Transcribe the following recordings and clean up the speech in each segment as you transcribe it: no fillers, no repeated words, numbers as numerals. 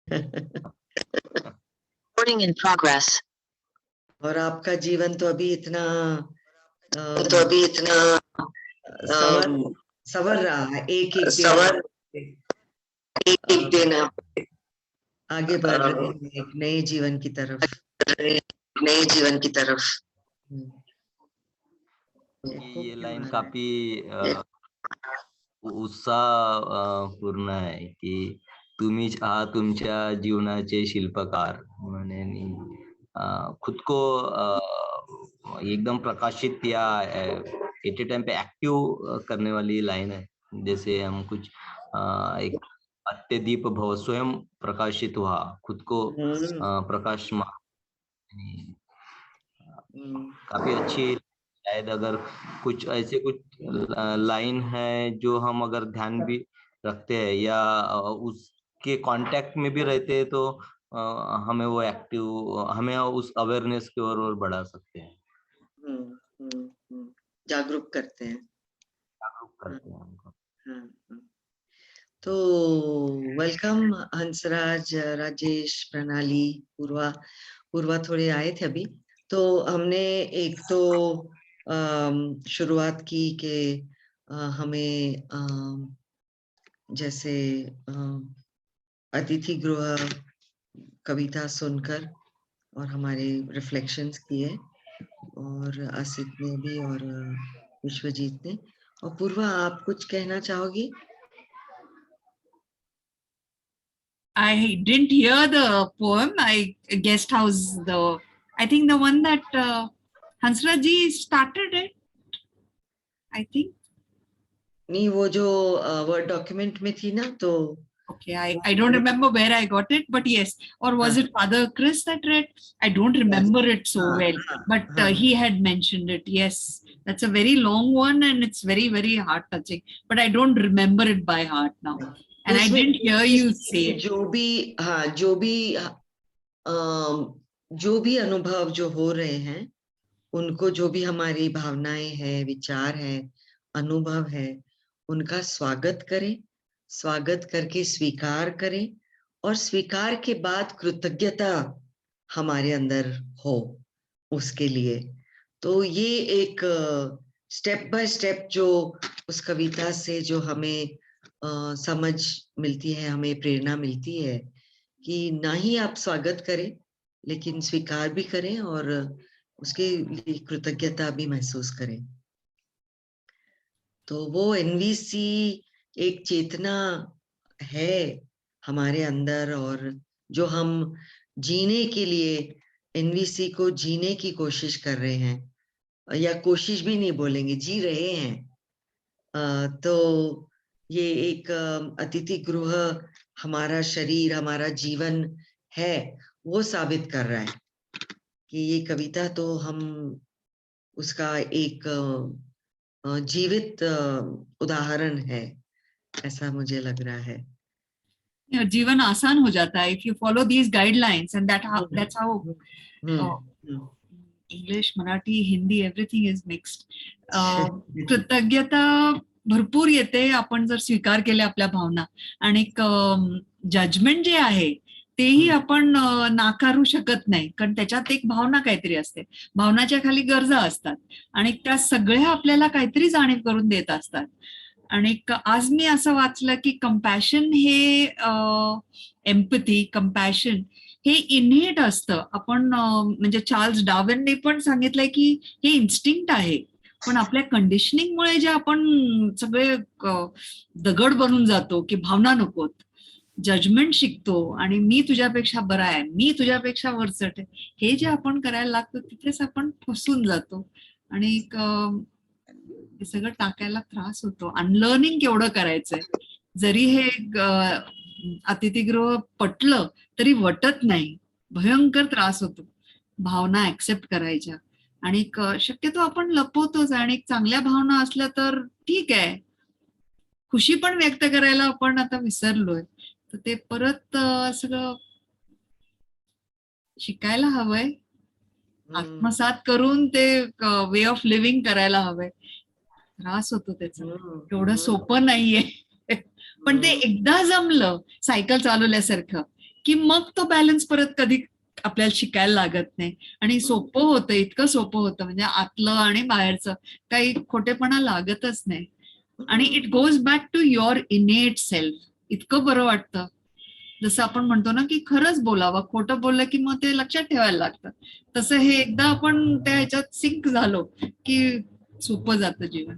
Recording in progress. और आपका जीवन तो अभी इतना सवर रहा है, एक एक दिन आगे बढ़ रहे हैं एक नए जीवन की तरफ। ये लाइन काफी उत्साह पूर्ण आहे की तुम्हीच आहात तुमच्या जीवनाचे शिल्पकार म्हणे खुद को एकदम प्रकाशित या एट ए टाइम पे एक्टिव करने वाली लाइन है। जैसे हम कुछ एक अत्यदीप भव, स्वयं प्रकाशित हुआ, खुद को प्रकाशमान। काफी अच्छी। शायद अगर कुछ ऐसे कुछ लाइन है जो हम अगर ध्यान भी रखते हैं या उसके कांटेक्ट में भी रहते हैं तो हमें वो एक्टिव, हमें उस अवेयरनेस की ओर बढ़ा सकते हैं, जागरूक करते हैं हमको। तो वेलकम हंसराज, राजेश, प्रणाली, पूर्वा थोड़े आए थे अभी। तो हमने एक तो शुरुआत की कि हमें जैसे अतिथि गृह कविता सुनकर और हमारे रिफ्लेक्शंस किए, और असित ने भी और विश्वजीत ने। और पूर्वा, आप कुछ कहना चाहोगी? I didn't hear the poem. I guessed how's I think the one that Hansraj ji started it, I think. नहीं, वो जो वर्ड डॉक्यूमेंट में थी ना, तो okay, I don't remember where I got it, but yes. Or was it Father Chris that read? I don't remember it so well, but he had mentioned it. Yes, that's a very long one and it's very, very heart touching, but I don't remember it by heart now. And I didn't hear you say it. जो भी अनुभव जो हो रहे हैं, उनको, जो भी हमारी भावनाएं हैं, विचार है, अनुभव है, उनका स्वागत करें, स्वागत करके स्वीकार करें, और स्वीकार के बाद कृतज्ञता हमारे अंदर हो उसके लिए। तो ये एक स्टेप बाय स्टेप जो उस कविता से जो हमें समझ मिलती है, हमें प्रेरणा मिलती है कि ना ही आप स्वागत करें लेकिन स्वीकार भी करें और उसके लिए कृतज्ञता भी महसूस करें। तो वो एनवीसी एक चेतना है हमारे अंदर, और जो हम जीने के लिए एनवीसी को जीने की कोशिश कर रहे हैं, या कोशिश भी नहीं बोलेंगे, जी रहे हैं। तो ये एक अतिथि गृह हमारा शरीर, हमारा जीवन है, वो साबित कर रहा है कि ये कविता तो हम उसका एक जीवित उदाहरण है, ऐसा मुझे लग रहा है। जीवन आसान हो जाता है if you follow these guidelines, and that's how English, Marathi, Hindi, everything is mixed. कृतज्ञता भरपूर येते आपण जर स्वीकार केले आपल्या भावना, आणि जजमेंट जे आहे तेही आपण नाकारू शकत नाही, कारण त्याच्यात एक भावना काहीतरी असते, भावनाच्या खाली गरजा असतात आणि त्या सगळ्या आपल्याला काहीतरी जाणीव करून देत असतात. आणि आज मी असं वाचलं की कंपॅशन हे एम्पथी, कंपॅशन हे इनहेट असतं. आपण म्हणजे चार्ल्स डार्विनने पण सांगितलंय की हे इन्स्टिंक्ट आहे, पण आपल्या कंडिशनिंगमुळे जे आपण सगळे दगड बनून जातो की भावना नकोत, जजमेंट शिकतो आणि मी तुझ्यापेक्षा बरा आहे, मी तुझ्यापेक्षा वरचढ आहे, हे जे आपण करायला लागतो तिथेच आपण फसून जातो आणि हे सगळं टाकायला त्रास होतो. अनलर्निंग केवढं करायचंय, जरी हे अतिथीगृह पटलं तरी वटत नाही, भयंकर त्रास होतो भावना ऍक्सेप्ट करायच्या. आणि शक्यतो आपण लपवतोच, आणि चांगल्या भावना असल्या तर ठीक आहे, खुशी पण व्यक्त करायला आपण आता विसरलोय. तर ते परत सगळं शिकायला हवंय, आत्मसात करून ते वे ऑफ लिव्हिंग करायला हवंय. त्रास होतो त्याचा, एवढं सोपं नाहीये. पण ते एकदा जमलं सायकल चालवल्यासारखं की मग तो बॅलन्स परत कधी आपल्याला शिकायला लागत नाही आणि सोपं होतं, इतकं सोपं होतं म्हणजे आतलं आणि बाहेरचं काही खोटेपणा लागतच नाही आणि it goes back to your innate self. इतकं बरं वाटतं. जसं आपण म्हणतो ना की खरंच बोलावं, खोटं बोललं की मग ते लक्षात ठेवायला लागतं. तसं हे एकदा आपण त्या ह्याच्यात सिंक झालो की सोपं जातं जीवन.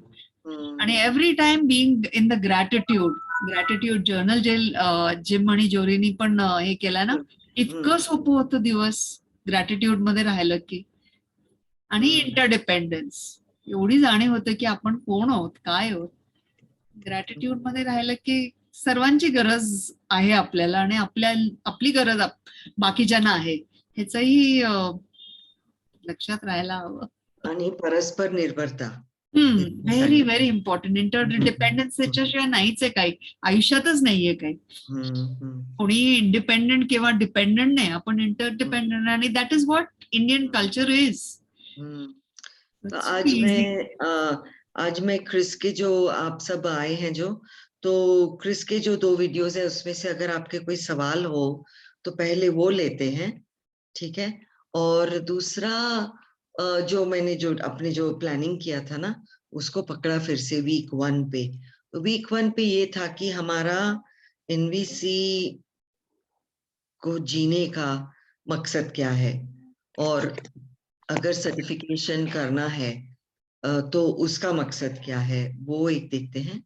आणि every time being in the gratitude journal J gym आणि जोरीनी पण हे केलं ना, इतकं सोपं होतं दिवस ग्रॅटिट्यूड मध्ये राहिलं की. आणि इंटरडिपेंडन्स, एवढी जाणीव होतं की आपण कोण आहोत, काय आहोत. ग्रॅटिट्यूड मध्ये राहिलं की सर्वांची गरज आहे आपल्याला आणि आपली गरज बाकीच्यांना आहे ह्याचंही लक्षात राहायला हवं. आणि परस्पर निर्भरता. Very very important. इंटरडिपेंडन्स त्याच्याशिवाय नाहीच आहे काही, आयुष्यातच नाहीये काही. कोणी इंडिपेंडंट किंवा डिपेंडंट नाही, आपण इंटरडिपेंडंट आणि that is what Indian culture is. तो आज मैं क्रिस के जो आप सब आए हैं तो क्रिस के जो 2 वीडियोस है उसमें से अगर आपके कोई सवाल हो तो पहले वो लेते हैं, ठीक है? और दूसरा जो मैंने अपने जो प्लानिंग किया था ना उसको पकड़ा फिर से वीक 1 पे. तो वीक 1 पे ये था कि हमारा एनवीसी को जीने का मकसद क्या है और अगर सर्टिफिकेशन करना है तो उसका मकसद क्या है, वो एक देखते हैं.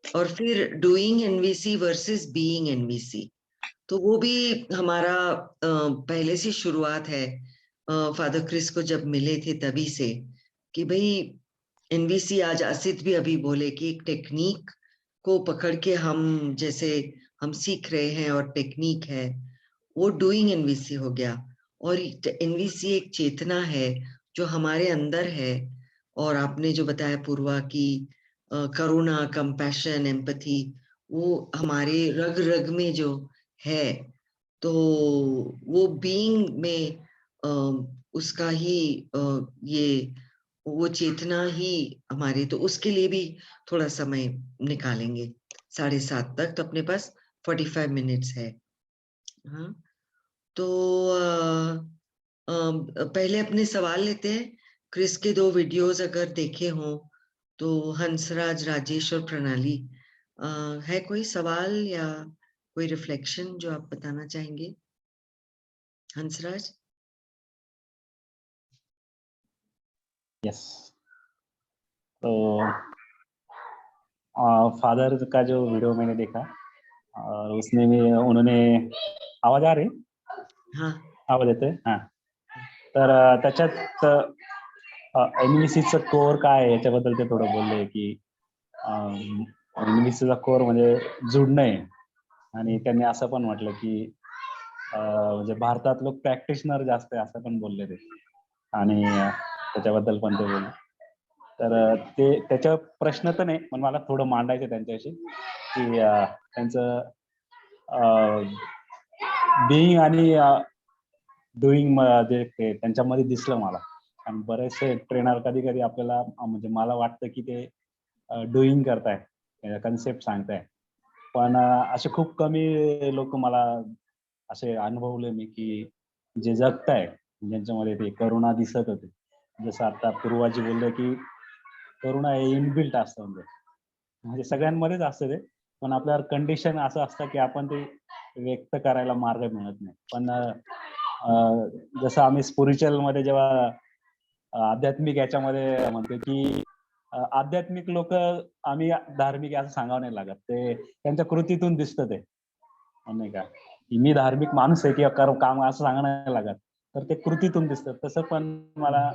और फिर doing NVC versus being NVC, तो वो भी हमारा पहले से शुरुआत है. फादर क्रिस को जब मिले थे तभी से कि भाई एनवीसी, आज असित भी अभी बोले कि एक टेक्निक को पकड़ के हम जैसे हम सीख रहे हैं और टेक्निक है, वो डूइंग एनवीसी हो गया. और एनवीसी एक चेतना है जो हमारे अंदर है. और आपने जो बताया पूर्वा की करुणा, कंपैशन, एम्पैथी, वो हमारे रग रग में जो है, तो वो बीइंग में उसका ही ये वो चेतना ही हमारी, तो उसके लिए भी थोड़ा समय निकालेंगे 7:30 तक. तो अपने पास 45 मिनट्स है. हाँ, तो पहले अपने सवाल लेते हैं. क्रिस के 2 वीडियोस अगर देखे हों तो हंसराज, राजेश और प्रणाली, है कोई सवाल या कोई रिफ्लेक्शन जो आप बताना चाहेंगे? हंसराज? यस. तो फादर का जो वीडियो मैंने देखा और उसमें में उन्होंने, आवाज आ रही? हाँ, आवाज येतोय? हा. तर त्याच्यात एनव्हीसीचं कोर काय आहे याच्याबद्दल ते थोडं बोलले की एनव्हीसीचा कोर म्हणजे जुडणं आहे. आणि त्यांनी असं पण म्हटलं की म्हणजे भारतात लोक प्रॅक्टिशनर जास्त आहे असं पण बोलले ते. आणि त्याच्याबद्दल पण ते बोलले. तर ते त्याच्या प्रश्न तर नाही, पण मला थोडं मांडायचं त्यांच्याशी की त्यांचं बिईंग आणि डुईंग जे त्यांच्यामध्ये दिसलं मला. आणि बरेचसे ट्रेनर कधी कधी आपल्याला म्हणजे मला वाटतं की ते डुईंग करताय, कन्सेप्ट सांगताय, पण असे खूप कमी लोक मला असे अनुभवले मी की जे जगताय, ज्यांच्यामध्ये ते करुणा दिसत होते. जसं आता पूर्वाजी बोलले की करुणा हे इनबिल्ट असतं, म्हणजे सगळ्यांमध्येच असतं ते, पण आपल्यावर कंडिशन असं असतं की आपण ते व्यक्त करायला मार्ग मिळत नाही. पण जसं आम्ही स्पिरिच्युअल मध्ये जेव्हा आध्यात्मिक याच्यामध्ये म्हणतो की आध्यात्मिक लोक, आम्ही धार्मिक असं सांगावं नाही लागत, ते त्यांच्या कृतीतून दिसतं ते, नाही का? मी धार्मिक माणूस आहे किंवा काम असं सांगावं नाही लागत, तर ते कृतीतून दिसतं. तसं पण मला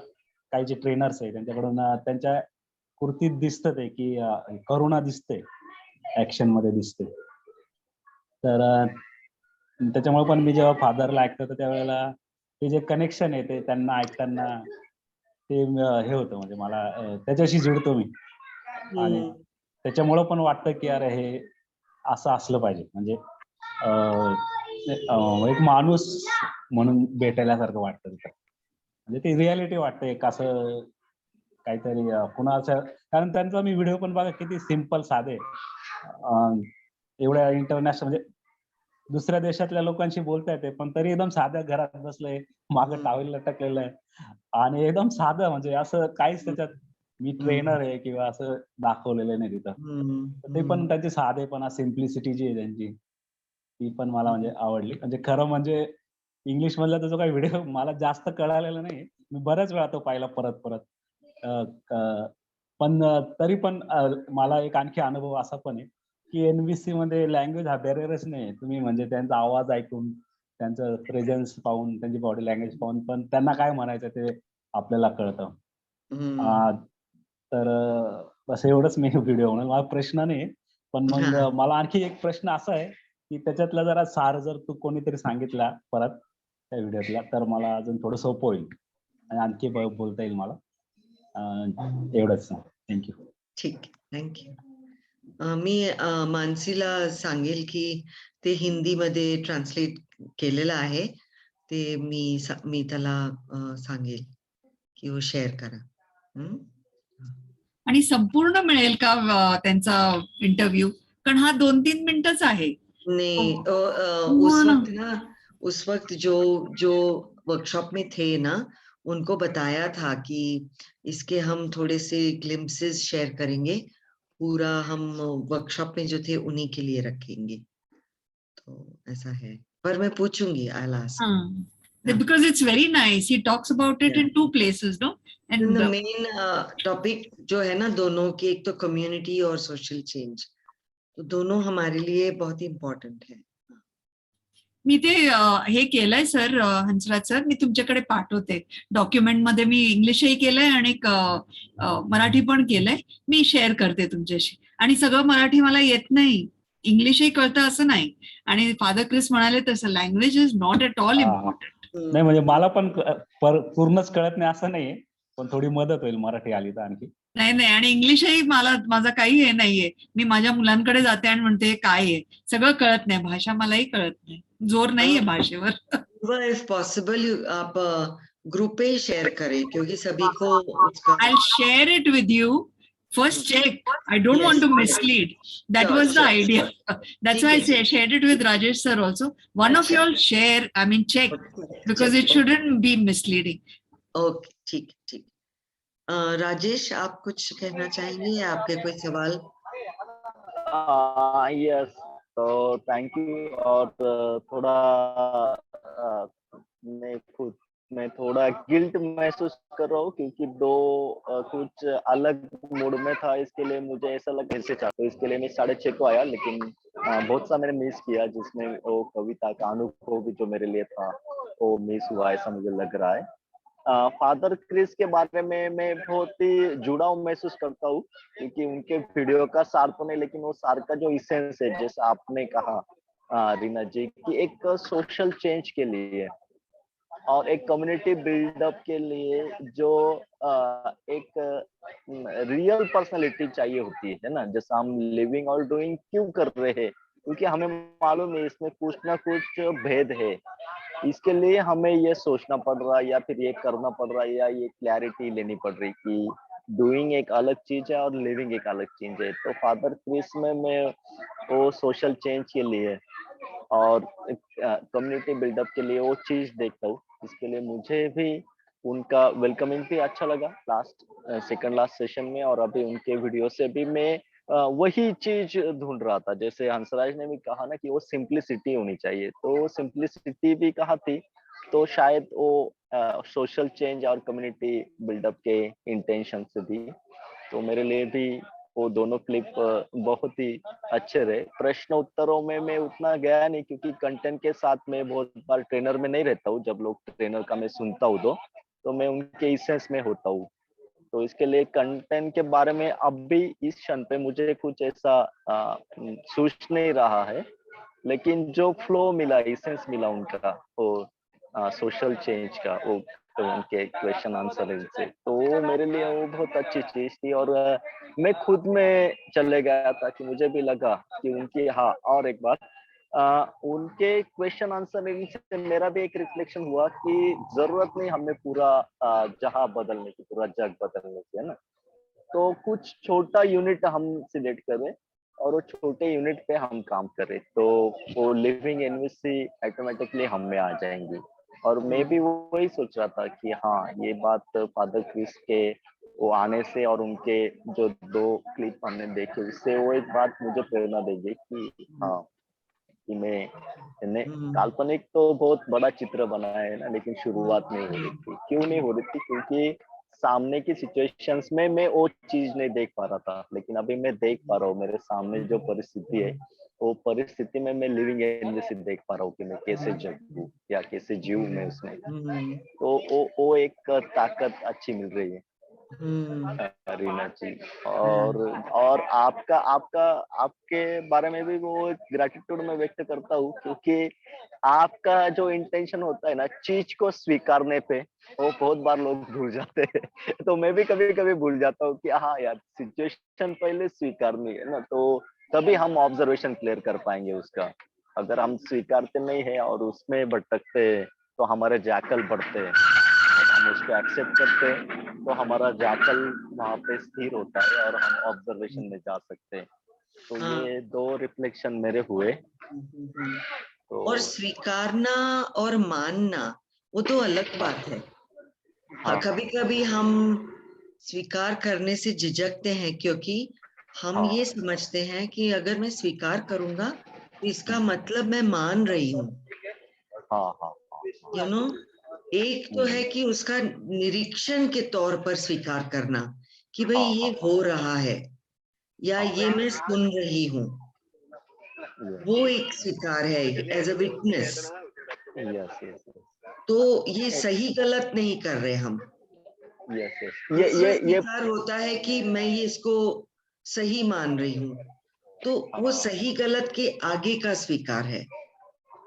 काही जे ट्रेनर्स आहे त्यांच्याकडून त्यांच्या कृतीत दिसतं ते की करुणा दिसते, ऍक्शन मध्ये दिसते. तर त्याच्यामुळे पण मी जेव्हा फादरला ऐकतो तर त्यावेळेला ते जे कनेक्शन आहे ते त्यांना ऐकताना ते हे होतं, म्हणजे मला त्याच्याशी जुळतो मी. आणि त्याच्यामुळं पण वाटतं की अरे हे असं असलं पाहिजे, म्हणजे एक माणूस म्हणून भेटायल्यासारखं वाटतं तिथं. म्हणजे ते रियालिटी वाटतं एक असं काहीतरी कुणाचं. कारण त्यांचा मी व्हिडिओ पण बघा किती सिम्पल, साधे, एवढ्या इंटरनॅशनल, म्हणजे दुसऱ्या देशातल्या लोकांशी बोलता येते, पण तरी एकदम साध्या घरात बसलंय, मागं टावेल लटकलेलं आहे आणि एकदम साधं, म्हणजे असं काहीच त्याच्यात मी ट्रेनर आहे किंवा असं दाखवलेलं नाही तिथं. तर ते पण त्यांचे साधेपणा, सिम्प्लिसिटी जी आहे त्यांची, ती पण मला म्हणजे आवडली. म्हणजे खरं म्हणजे इंग्लिश मधला तो जो काही व्हिडिओ मला जास्त कळालेला नाही. मी बऱ्याच वेळा तो पाहिला परत. पण तरी पण मला एक आणखी अनुभव असा पण आहे, की एनबीसी मध्ये लँग्वेज हा बॅरियरच नाही. तुम्ही म्हणजे त्यांचा आवाज ऐकून, त्यांचं प्रेझेन्स पाहून, त्यांची बॉडी लँग्वेज पाहून पण त्यांना काय म्हणायचं ते आपल्याला कळतं. तर बस एवढंच मी व्हिडिओ म्हणून मला प्रश्न नाही. पण मग मला आणखी एक प्रश्न असा आहे, की त्याच्यातला जरा सार जर तू कोणीतरी सांगितला परत त्या व्हिडिओतला, तर मला अजून थोडं सोपं होईल आणि आणखी बोलता येईल मला. एवढंच. थँक्यू. ठीक आहे, थँक्यू. मी मानसीला सांगेल की ते हिंदीमध्ये ट्रान्सलेट केलेलं आहे. ते मी त्याला सांगेल की वो शेअर करा. आणि संपूर्ण मिळेल का त्यांचा इंटरव्ह्यू? कारण हा 2-3 मिनिटच आहे. नहीं, उस वक्त जो वर्कशॉप में थे ना, उनको बताया था कि इसके हम थोड़े से ग्लिम्पसेस शेयर करेंगे, पूरा हम वर्कशॉप में जो थे उन्हीं के लिए रखेंगे, तो ऐसा है, पर मैं पूछूंगी, I will ask. Because it's very nice. He talks about it in 2 places, no? And main topic जो है ना दोनों की, एक तो कम्युनिटी और सोशल चेंज, तो दोनों हमारे लिए बहुत ही इम्पोर्टेंट है. मी ते हे केलंय सर, हंसराज सर, मी तुमच्याकडे पाठवते. डॉक्युमेंटमध्ये मी इंग्लिशही केलंय आणि मराठी पण केलंय. मी शेअर करते तुमच्याशी. आणि सगळं मराठी मला येत नाही, इंग्लिशही कळतं असं नाही. आणि फादर क्रिस म्हणाले तसं language is not at all important. नाही म्हणजे मला पण पूर्णच कळत नाही असं नाहीये, पण थोडी मदत होईल मराठी आली तर आणखी. नाही, आणि इंग्लिशही माझा काही हे नाहीये. मी माझ्या मुलांकडे जाते आणि म्हणते काय आहे, सगळं कळत नाही, भाषा मलाही कळत नाही, जोर नाहीये भाषेवर. इफ पॉसिबल आप ग्रुप पे शेयर करें, क्योंकि सभी को उसका. I'll share it with you. First check. I don't want to mislead. That was the idea. That's why I shared it with Rajesh sir also. One of you all share, check, because it shouldn't be misleading. Okay, ठीक. राजेश, आप कुछ कहना चाहेंगे या आपके कोई सवाल? Yes, तो थैंक यू. और थोड़ा मैं थोड़ा गिल्ट महसूस कर रहा हूँ क्योंकि कुछ अलग मूड में था. इसके लिए मुझे ऐसा लगा ऐसे चाहता, इसके लिए मैं 6:30 को आया, लेकिन बहुत सा मैंने मिस किया, जिसमें वो कविता का अनुभव भी जो मेरे लिए था वो मिस हुआ, ऐसा मुझे लग रहा है. फादर क्रिस के बारे में मैं बहुत ही जुड़ाव महसूस करता हूँ, क्योंकि उनके वीडियो का सार तो नहीं, लेकिन वो सार का जो इसेंस है, जैसा आपने कहा रीना जी, कि एक सोशल चेंज के लिए और एक कम्युनिटी बिल्डअप के लिए जो एक रियल पर्सनालिटी चाहिए होती है ना, जैसा हम लिविंग और डूइंग क्यों कर रहे हैं, क्योंकि हमें मालूम है इसमें कुछ ना कुछ भेद है. इसके लिए हमें ये सोचना पड़ रहा है या फिर ये करना पड़ रहा है या ये क्लैरिटी लेनी पड़ रही कि डूइंग एक अलग चीज है और लिविंग एक अलग चीज है. तो फादर क्रिस में मैं वो सोशल चेंज के लिए और कम्युनिटी बिल्डअप के लिए वो चीज देखता हूँ. इसके लिए मुझे भी उनका वेलकमिंग भी अच्छा लगा सेकंड लास्ट सेशन में, और अभी उनके वीडियो से भी मैं वही चीज ढूंढ रहा था. जैसे हंसराज ने भी कहा ना कि वो सिंप्लिसिटी होनी चाहिए, तो सिंप्लिसिटी भी कहा थी, तो शायद वो सोशल चेंज और कम्युनिटी बिल्डअप के इंटेंशन से भी. तो मेरे लिए भी वो दोनों क्लिप बहुत ही अच्छे रहे. प्रश्न उत्तरों में मैं उतना गया नहीं, क्योंकि कंटेंट के साथ में बहुत बार ट्रेनर में नहीं रहता हूँ. जब लोग ट्रेनर का मैं सुनता हूँ तो मैं उनके इसेंस में होता हूँ. तो इसके लिए कंटेंट के बारे में अब भी इस क्षण पे मुझे कुछ ऐसा सूझ नहीं रहा है, लेकिन जो फ्लो मिला, इसेंस मिला उनका, वो सोशल चेंज का, वो तो उनके क्वेश्चन आंसर से, तो वो मेरे लिए वो बहुत अच्छी चीज थी. और मैं खुद में चले गया था कि मुझे भी लगा कि उनकी, हाँ, और एक बात, उनके क्वेश्चन आंसर से मेरा भी एक रिफ्लेक्शन हुआ कि जरूरत नहीं हमें पूरा जहां बदलने की, पूरा जग बदलने की, है ना. तो कुछ छोटा यूनिट हम सिलेक्ट करें और वो छोटे यूनिट पे हम काम कर रहे, तो वो लिविंग एनवीसी ऑटोमेटिकली हम में आ जाएंगी। और मैं भी वही सोच रहा था कि हाँ, ये बात फादर क्रिस के वो आने से और उनके जो 2 क्लिप हमने देखे, उससे वो एक बात मुझे प्रेरणा देगी कि हाँ, कि मैंने काल्पनिक तो बहुत बड़ा चित्र बनाया है ना, लेकिन शुरुआत नहीं हो रही थी। क्यों नहीं हो रही थी? क्योंकि सामने की सिचुएशंस में मैं वो चीज नहीं देख पा रहा था, लेकिन अभी मैं देख पा रहा हूँ। मेरे सामने जो परिस्थिति है, वो परिस्थिति में मैं लिविंग एनवीसी देख पा रहा हूँ कि मैं कैसे जगूं या कैसे जीऊं मैं उसमें। तो वो एक ताकत अच्छी मिल रही है रीना जी। और आपका आपका आपके बारे में भी वो ग्रेटिट्यूड मैं व्यक्त करता हूँ, क्योंकि आपका जो इंटेंशन होता है ना चीज को स्वीकारने पे, वो बहुत बार लोग भूल जाते हैं। तो मैं भी कभी कभी भूल जाता हूँ कि हाँ यार, सिचुएशन पहले स्वीकारनी है ना, तो तभी हम ऑब्जर्वेशन क्लियर कर पाएंगे उसका। अगर हम स्वीकारते नहीं है और उसमें भटकते हैं, तो हमारे जैकल बढ़ते हैं। हम उसको एक्सेप्ट करते हैं, तो हमारा जैकल वहां पे स्थिर होता है और हम ऑब्जर्वेशन में जा सकते हैं। तो ये 2 रिफ्लेक्शन मेरे हुए। तो और स्वीकारना और मानना वो तो अलग बात है। हाँ, कभी कभी हम स्वीकार करने से झिझकते हैं, क्योंकि हम हाँ, ये समझते हैं कि अगर मैं स्वीकार करूंगा तो इसका मतलब मैं मान रही हूँ। हाँ, हाँ, यू नो, एक तो है कि उसका निरीक्षण के तौर पर स्वीकार करना कि भाई ये हो रहा है या ये मैं सुन रही हूँ, वो एक स्वीकार है as a witness. Yes, yes, तो ये सही गलत नहीं कर रहे हम। Yes, yes. दूसरा ये स्वीकार होता है कि मैं ये इसको सही मान रही हूँ, तो वो सही गलत के आगे का स्वीकार है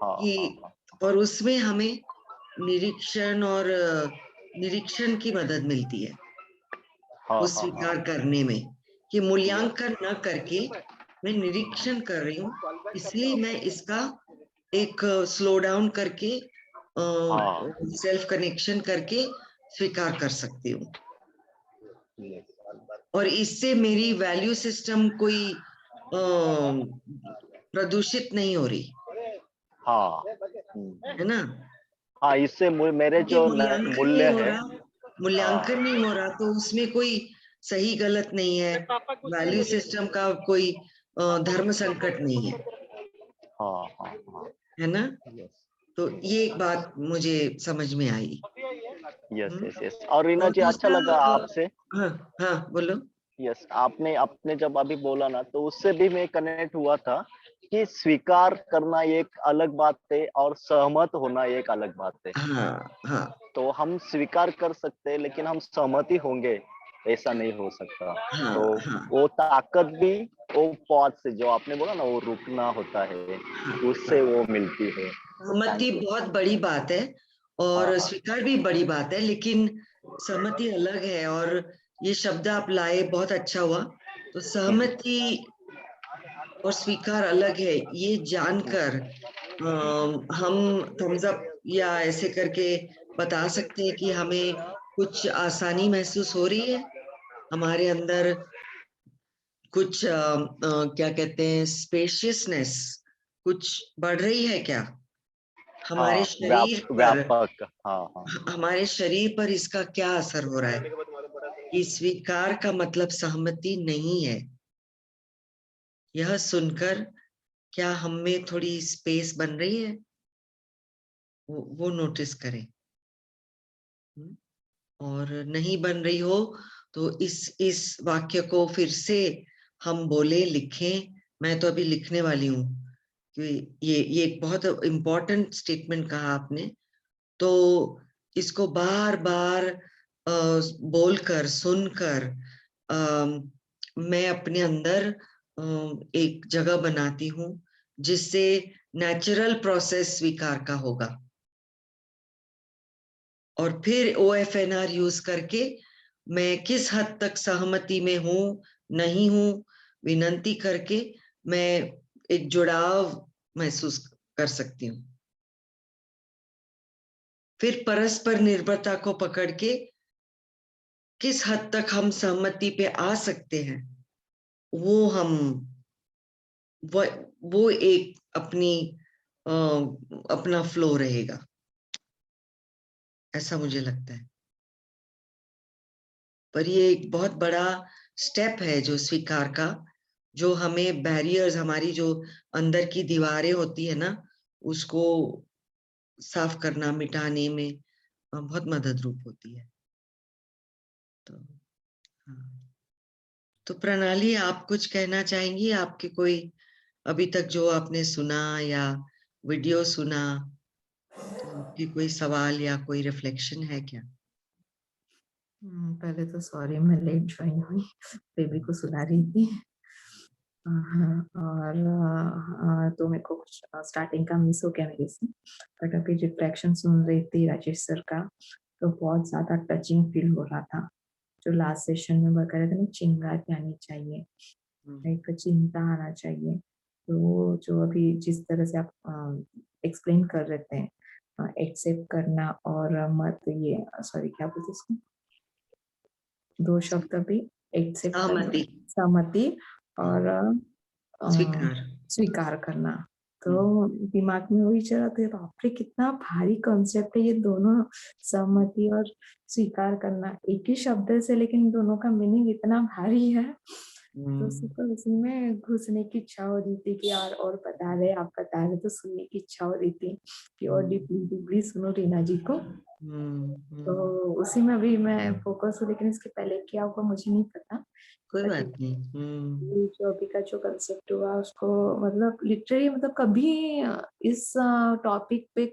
कि, और उसमें हमें निरीक्षण और निरीक्षण की मदद मिलती है वो स्वीकार करने में, कि मूल्यांकन न करके मैं निरीक्षण कर रही हूँ, इसलिए मैं इसका एक स्लो डाउन करके सेल्फ कनेक्शन करके स्वीकार कर सकती हूँ। और इससे मेरी वैल्यू सिस्टम कोई प्रदूषित नहीं हो रही हाँ, है ना। हाँ, इससे मेरे क्योंकि जो मूल्यांकन मूल्य नहीं हो है। रहा, मूल्यांकन नहीं हो रहा, तो उसमें कोई सही गलत नहीं है, वैल्यू सिस्टम का कोई धर्म संकट नहीं है, हाँ, हाँ, हाँ, है ना। यस, तो ये एक बात मुझे समझ में आई। Yes, yes, yes. और रीना और जी, अच्छा दूसरा लगा आपसे। हाँ हाँ बोलो। यस, आपने जब अभी बोला ना, तो उससे भी मैं कनेक्ट हुआ था कि स्वीकार करना एक अलग बात है और सहमत होना एक अलग बात है। हाँ हाँ तो हम स्वीकार कर सकते हैं, लेकिन हम सहमति होंगे ऐसा नहीं हो सकता। हाँ तो हाँ वो ताकत भी वो पॉज से, जो आपने बोला ना, वो रुकना होता है, हाँ उससे वो मिलती है। सहमति बहुत बड़ी बात है और स्वीकार भी बड़ी बात है, लेकिन सहमति अलग है। और ये शब्द आप लाए, बहुत अच्छा हुआ। तो सहमति और स्वीकार अलग है, ये जानकर हम थम्स अप या ऐसे करके बता सकते हैं कि हमें कुछ आसानी महसूस हो रही है, हमारे अंदर कुछ क्या कहते हैं, स्पेशियसनेस कुछ बढ़ रही है क्या हमारे शरीर पर, व्यापक। हाँ, हाँ, हमारे शरीर पर इसका क्या असर हो रहा है। कि स्वीकार का मतलब सहमति नहीं है। यह सुनकर क्या हम में थोड़ी स्पेस बन रही है, वो नोटिस करें। और नहीं बन रही हो तो इस वाक्य को फिर से हम बोले, लिखें। मैं तो अभी लिखने वाली हूँ कि ये एक बहुत इम्पोर्टेंट स्टेटमेंट कहा आपने। तो इसको बार बार बोलकर, सुनकर मैं अपने अंदर एक जगह बनाती हूँ जिससे नेचुरल प्रोसेस स्वीकार का होगा। और फिर OFNR यूज करके मैं किस हद तक सहमति में हूं, नहीं हूं, विनंती करके मैं एक जुड़ाव महसूस कर सकती हूँ। फिर परस्पर निर्भरता को पकड़ के किस हद तक हम सहमति पे आ सकते हैं, वो हम वो एक अपना फ्लो रहेगा, ऐसा मुझे लगता है। पर ये एक बहुत बड़ा स्टेप है जो स्वीकार का, जो हमें बैरियर्स, हमारी जो अंदर की दीवारें होती है ना, उसको साफ करना, मिटाने में बहुत मदद रूप होती है। तो हाँ। तो प्रणाली, आप कुछ कहना चाहेंगी? आपके कोई अभी तक जो आपने सुना या वीडियो सुना, तो आपकी कोई सवाल या कोई रिफ्लेक्शन है क्या? पहले तो सॉरी, मैं लेट ज्वाइन हुई, बेबी को सुला रही थी। और तो मेरे को कुछ स्टार्टिंग का मिस हो गया मेरे से, बट अभी रिफ्लेक्शन सुन रही थी राजेश सर का, तो बहुत ज्यादा टचिंग फील हो रहा था। जो लास्ट सेशन में बता रहे थे ना, चिंगारी आनी चाहिए, एक चिंता आना चाहिए। तो जो अभी जिस तरह से आप एक्सप्लेन कर रहे थे, एक्सेप्ट करना और मत, ये सॉरी क्या बोलते इसको, दो शब्द अभी, एक्सेप्ट करना, सहमति, सहमति और स्वीकार। स्वीकार करना। तो दिमाग में वही चला, तो बाप रे कितना भारी कॉन्सेप्ट है ये दोनों, सहमति और स्वीकार करना, एक ही शब्द से, लेकिन दोनों का मीनिंग इतना भारी है। तो उसी में घुसने की इच्छा हो रही थी कि यार और बता रहे, आप बता रहे तो सुनने की इच्छा हो रही थी कि और डीपली डीपली सुनो रीना जी को। तो उसी में भी मैं फोकस हूँ, लेकिन इसके पहले क्या हुआ मुझे नहीं पता। कोई बात नहीं। ये जो अभी का जो कंसेप्ट हुआ उसको, मतलब लिटरली, मतलब कभी इस टॉपिक पे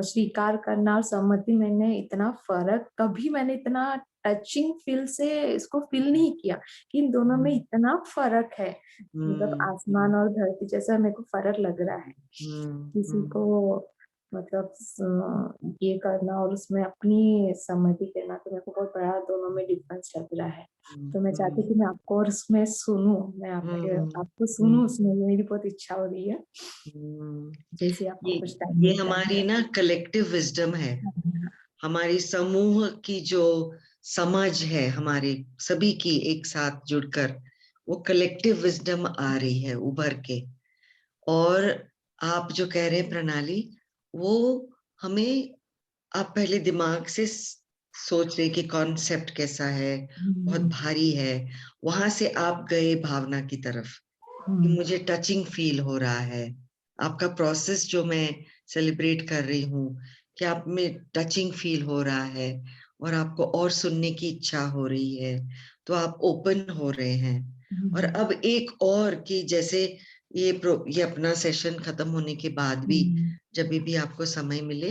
स्वीकार करना और सहमति, मैंने इतना फर्क, कभी मैंने इतना टचिंग फील से इसको फील नहीं किया कि इन दोनों में इतना फर्क है। मतलब आसमान और धरती जैसा मेरे को फर्क लग रहा है। किसी को मतलब ये करना और उसमें अपनी सहमति करना, तो मेरे को बहुत बड़ा दोनों में डिफरेंस लग रहा है। तो मैं चाहती कि मैं आपको और उसमें सुनूं, मैं आपको सुनूं, उसमें मेरी बहुत इच्छा हो रही है। जैसे आपको कुछ टाइम ये हमारी ना कलेक्टिव विजडम है, हमारी समूह की जो समझ है, हमारे सभी की एक साथ जुड़कर वो कलेक्टिव विजडम आ रही है उभर के। और आप जो कह रहे हैं प्रणाली, वो हमें, आप पहले दिमाग से सोच रहे कि कॉन्सेप्ट कैसा है, बहुत भारी है, वहां से आप गए भावना की तरफ कि मुझे टचिंग फील हो रहा है। आपका प्रोसेस जो मैं सेलिब्रेट कर रही हूँ कि आप में टचिंग फील हो रहा है और आपको और सुनने की इच्छा हो रही है, तो आप ओपन हो रहे हैं। और अब एक और कि जैसे ये अपना सेशन खत्म होने के बाद भी जब भी आपको समय मिले,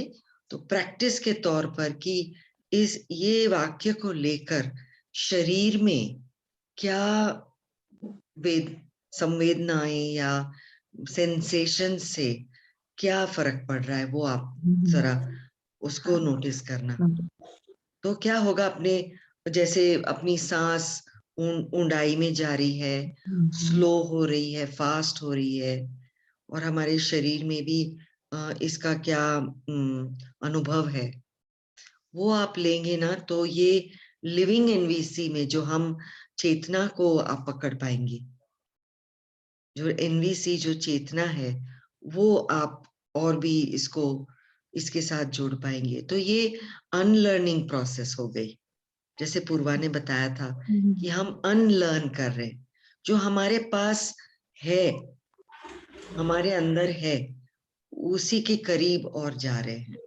तो प्रैक्टिस के तौर पर कि ये वाक्य को लेकर शरीर में क्या संवेदनाएं या सेंसेशन से क्या फर्क पड़ रहा है, वो आप जरा उसको नोटिस करना। तो क्या होगा, अपने जैसे अपनी सांस ऊंडाई में जा रही है, स्लो हो रही है, फास्ट हो रही है, और हमारे शरीर में भी इसका क्या अनुभव है, वो आप लेंगे ना, तो ये लिविंग एनवीसी में जो हम चेतना को आप पकड़ पाएंगे, जो एनवीसी जो चेतना है, वो आप और भी इसके साथ जोड़ पाएंगे। तो ये अनलर्निंग प्रोसेस हो गई, जैसे पूर्वा ने बताया था कि हम अनलर्न कर रहे हैं, जो हमारे पास है, हमारे अंदर है, उसी के करीब और जा रहे हैं।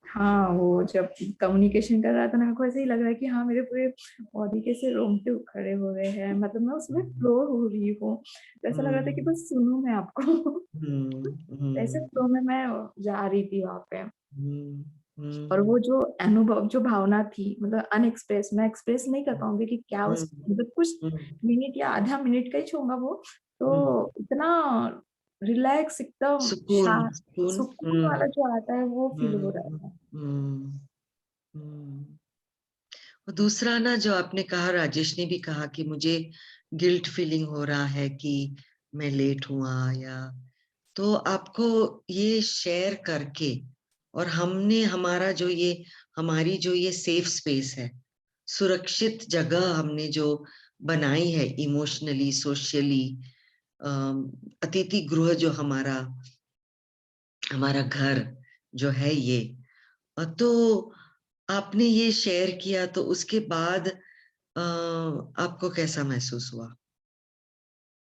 हाँ, वो जब कम्युनिकेशन कर रहा था ना, मेरे को ऐसे ही लग रहा है कि हाँ, मेरे पूरे बॉडी के से रोंगटे खड़े हो रहे हैं, मतलब मैं उसमें फ्लो हो रही हूँ। ऐसा लग रहा था कि बस सुनूं मैं आपको। ऐसे फ्लो में मैं जा रही थी वहां पे। और वो जो अनुभव, जो भावना थी, मतलब अनएक्सप्रेस, मैं एक्सप्रेस नहीं कर पाऊंगी कि क्या उस, मतलब कुछ मिनट या आधा मिनट का ही छूंगा वो, तो इतना रिलैक्स, एकदम सुकून वाला जो आता है वो फील हो रहा था। दूसरा ना, जो आपने कहा, राजेश ने भी कहा कि मुझे गिल्ट फीलिंग हो रहा है कि मैं लेट हुआ, या तो आपको ये शेयर करके, और हमारी जो ये सेफ स्पेस है, सुरक्षित जगह हमने जो बनाई है, इमोशनली, सोशली, अतिथि गृह जो हमारा घर जो है ये, तो आपने ये शेयर किया तो उसके बाद आपको कैसा महसूस हुआ?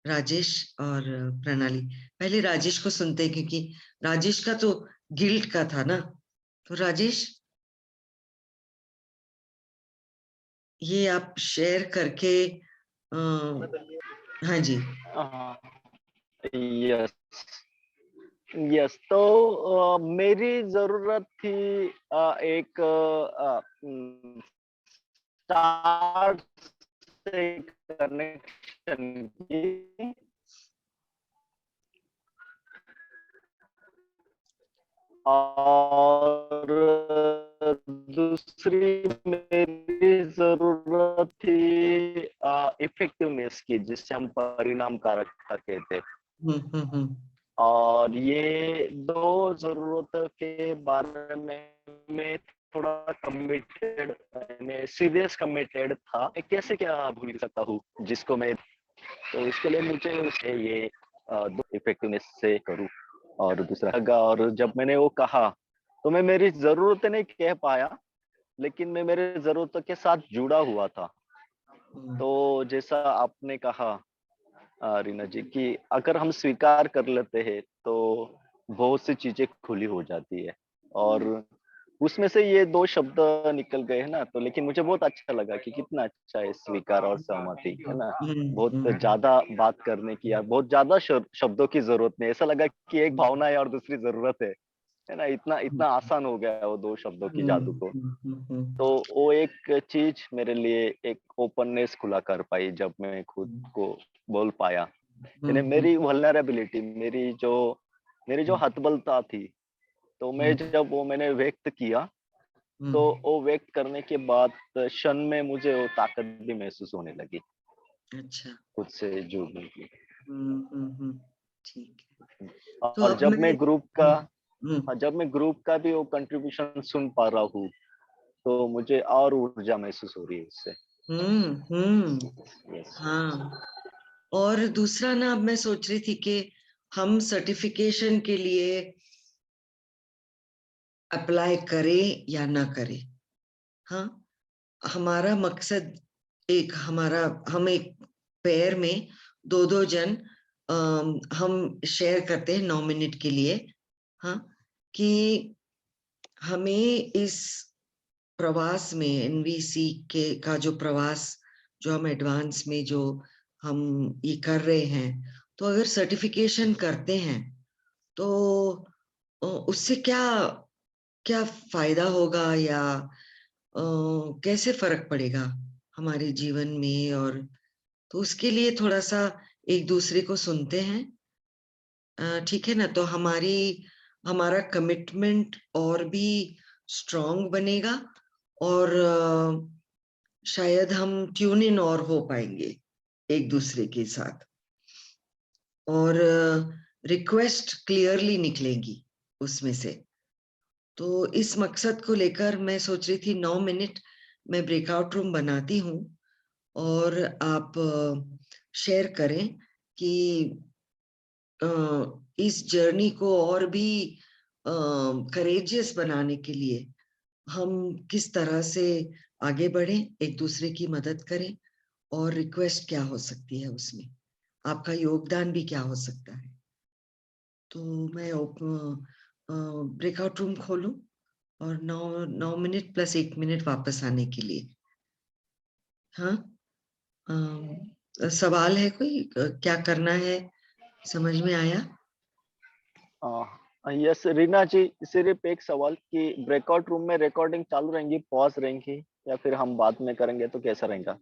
राजेश और प्रणाली, पहले राजेश को सुनते हैं क्योंकि राजेश का तो गिल्ट का था ना। तो राजेश, ये आप शेयर करके हाँ जी। यस यस, तो मेरी जरूरत थी एक स्टार्ट से कनेक्शन की, और दूसरी मेरी जरूरत थी इफेक्टिवनेस की, जिससे हम परिणाम कारकता कहते हैं। और ये दो जरूरत के बारे में मैं थोड़ा कमिटेड, सीरियस कमिटेड था। मैं कैसे क्या भूल सकता हूँ जिसको मैं, तो इसके लिए मुझे उसे ये दो इफेक्टिवनेस से करूँ और दूसरा लगा। और जब मैंने वो कहा तो मैं मेरी जरूरतें नहीं कह पाया, लेकिन मैं मेरे जरूरतों के साथ जुड़ा हुआ था। तो जैसा आपने कहा रीना जी कि अगर हम स्वीकार कर लेते हैं तो बहुत सी चीजें खुली हो जाती है, और उसमें से ये दो शब्द निकल गए है ना। तो लेकिन मुझे बहुत अच्छा लगा कि कितना अच्छा है स्वीकार और सहमति, है ना। बहुत ज्यादा बात करने की या बहुत ज्यादा शब्दों की जरूरत नहीं, ऐसा लगा कि एक भावना है और दूसरी जरूरत है ना। इतना इतना आसान हो गया वो दो शब्दों की जादू को। तो वो एक चीज मेरे लिए एक ओपननेस खुला कर पाई जब मैं खुद को बोल पाया, यानी मेरी वल्नरेबिलिटी, मेरी जो हतबलता थी, तो मैं जब वो मैंने व्यक्त किया, तो वो व्यक्त करने के बाद क्षण में मुझे वो ताकत भी महसूस होने लगी। अच्छा, खुद से जुड़ने की। ठीक है। और जब मैं ग्रुप का भी वो कंट्रीब्यूशन सुन पा रहा हूँ, तो मुझे और ऊर्जा महसूस हो रही है उससे। हाँ, और दूसरा ना, अब मैं सोच रही थी कि हम सर्टिफिकेशन के लिए अप्लाई करें या ना करें। हाँ, हमारा मकसद हम एक पेयर में दो जन हम शेयर करते हैं 9 मिनट के लिए। हाँ, कि हमें इस प्रवास में एनवीसी का जो प्रवास जो हम एडवांस में जो हम ये कर रहे हैं, तो अगर सर्टिफिकेशन करते हैं तो उससे क्या फायदा होगा, या कैसे फर्क पड़ेगा हमारे जीवन में। और तो उसके लिए थोड़ा सा एक दूसरे को सुनते हैं, ठीक है ना। तो हमारा कमिटमेंट और भी स्ट्रांग बनेगा, और शायद हम ट्यून इन और हो पाएंगे एक दूसरे के साथ, और रिक्वेस्ट क्लियरली निकलेंगी उसमें से। तो इस मकसद को लेकर मैं सोच रही थी 9 मिनट मैं ब्रेकआउट रूम बनाती हूँ, और आप शेयर करें कि इस जर्नी को और भी करेजियस बनाने के लिए हम किस तरह से आगे बढ़ें, एक दूसरे की मदद करें, और रिक्वेस्ट क्या हो सकती है उसमें, आपका योगदान भी क्या हो सकता है। तो मैं ब्रेकआउट रूम खोलूं, और 9 मिनट प्लस 1 मिनट वापस आने के लिए। हाँ, सवाल है कोई, क्या करना है, समझ में आया? यस रीना जी, सिर्फ एक सवाल कि ब्रेकआउट रूम में रिकॉर्डिंग चालू रहेंगी, पॉज रहेंगी, या फिर हम बाद में करेंगे तो कैसा रहेगा?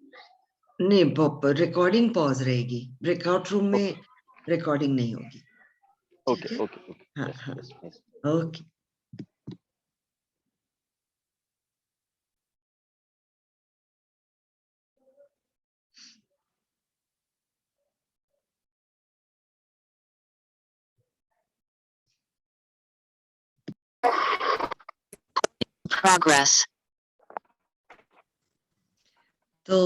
नहीं, रिकॉर्डिंग पॉज रहेगी, ब्रेकआउट रूम में रिकॉर्डिंग नहीं होगी। ठीक है? ओके। हाँ, हाँ, ओके। Progress. तो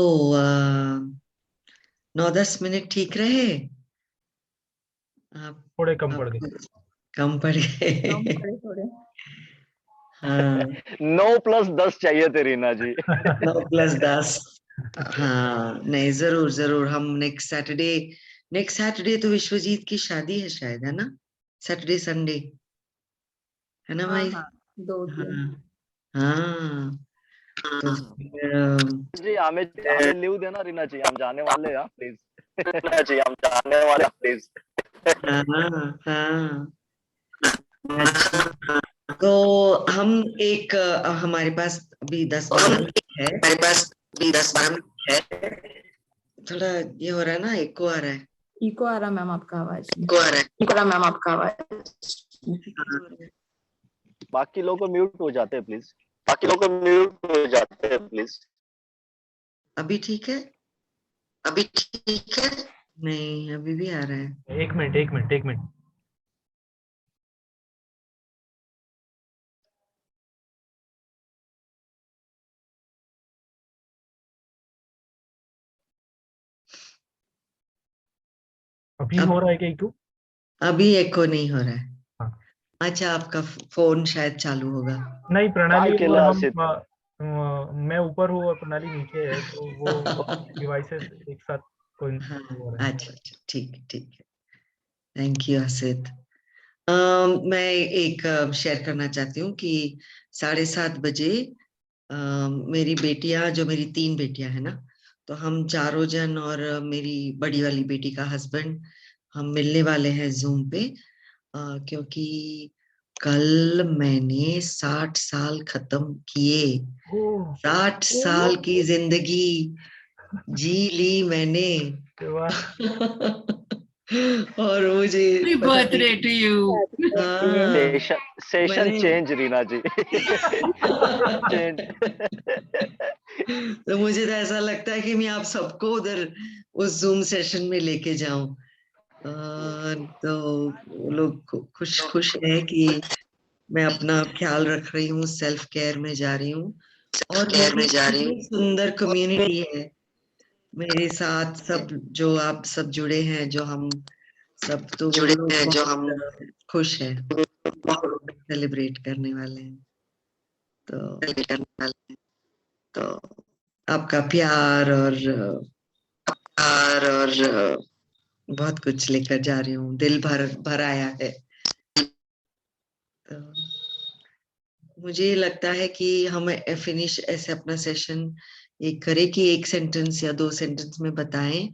9-10 मिनट ठीक रहे। आप थोड़े कम पड़ आप गए। कम पड़ कम गए। पड़े थोड़े। हाँ, 9+10 चाहिए थे रीना जी। 9+10। हाँ, नहीं, जरूर जरूर हम नेक्स्ट सैटरडे तो विश्वजीत की शादी है शायद, है ना? सैटरडे संडे, है ना हाँ भाई? हाँ, 2 दिन। हाँ हाँ, तो फिर जी हमें हमें लीव देना रीना जी, हम जाने वाले हैं प्लीज। रीना जी हम जाने वाले हैं प्लीज। हाँ हाँ, अच्छा। तो हम हमारे पास अभी 10-12 मिनट है। हमारे पास भी 10-12 मिनट है। थोड़ा ये हो रहा है ना, एको आ रहा है। इको आ रहा मैम आपका आवाज। को आ रहा है। इको आ रहा मैम आपका आवाज। बाकी लोग को म्यूट हो जाते हैं प्लीज। बाकी लोग को म्यूट हो जाते हैं प्लीज। अभी ठीक है? अभी ठीक है? नहीं, अभी भी आ रहा है। एक मिनट। अभी अब हो रहा है क्या इको? अभी एको नहीं हो रहा है। हाँ। अच्छा, आपका फोन शायद चालू होगा। नहीं, प्रणाली काय और केलं हम असित? मैं ऊपर हूँ और प्रणाली नीचे है, तो वो डिवाइसेस एक साथ कोई हाँ, हो रहे हैं। अच्छा अच्छा, ठीक ठीक है। Thank you Asit. मैं एक शेयर करना चाहती हूँ कि 7:30 बजे मेरी बेटियां, जो मेरी 3 बेटियां है ना, तो हम चारों जन और मेरी बड़ी वाली बेटी का हस्बैंड, हम मिलने वाले हैं जूम पे। क्योंकि कल मैंने 60 साल खत्म किए। ओह, 60 साल की जिंदगी जी ली मैंने। वाह। और मुझे Happy पता नहीं, birthday to you. हाँ, सेशन मैंने चेंज रीना जी। चेंज। तो मुझे तो ऐसा लगता है कि मैं आप सबको उधर उस जूम सेशन में लेके जाऊं। तो वो लोग खुश खुश है कि मैं अपना ख्याल रख रही हूँ, सेल्फ केयर में जा रही हूँ। और केयर मेरी में जा रही इतनी सुंदर कम्युनिटी है मेरे साथ, सब जो आप सब जुड़े हैं, जो हम सब, तो वो जुड़े लोग हैं, जो हम बहुत खुश हैं, सेलिब्रेट करने वाले हैं। तो करने वाले हैं। तो आपका प्यार और बहुत कुछ लेकर जा रही हूँ, दिल भर आया है। तो मुझे लगता है कि हम फिनिश ऐसे अपना सेशन ये करें कि 1 सेंटेंस या 2 सेंटेंस में बताएं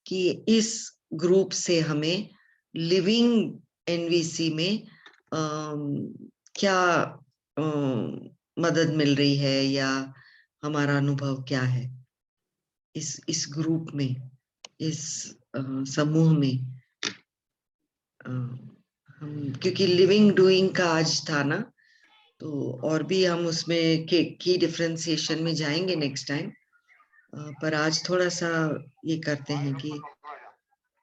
कि इस ग्रुप से हमें लिविंग एनवीसी में क्या मदद मिल रही है, या हमारा अनुभव क्या है इस ग्रुप में, इस समूह में। हम, क्योंकि लिविंग डूइंग का आज था ना, तो और भी हम उसमें की डिफरेंशिएशन में जाएंगे नेक्स्ट टाइम। पर आज थोड़ा सा ये करते हैं कि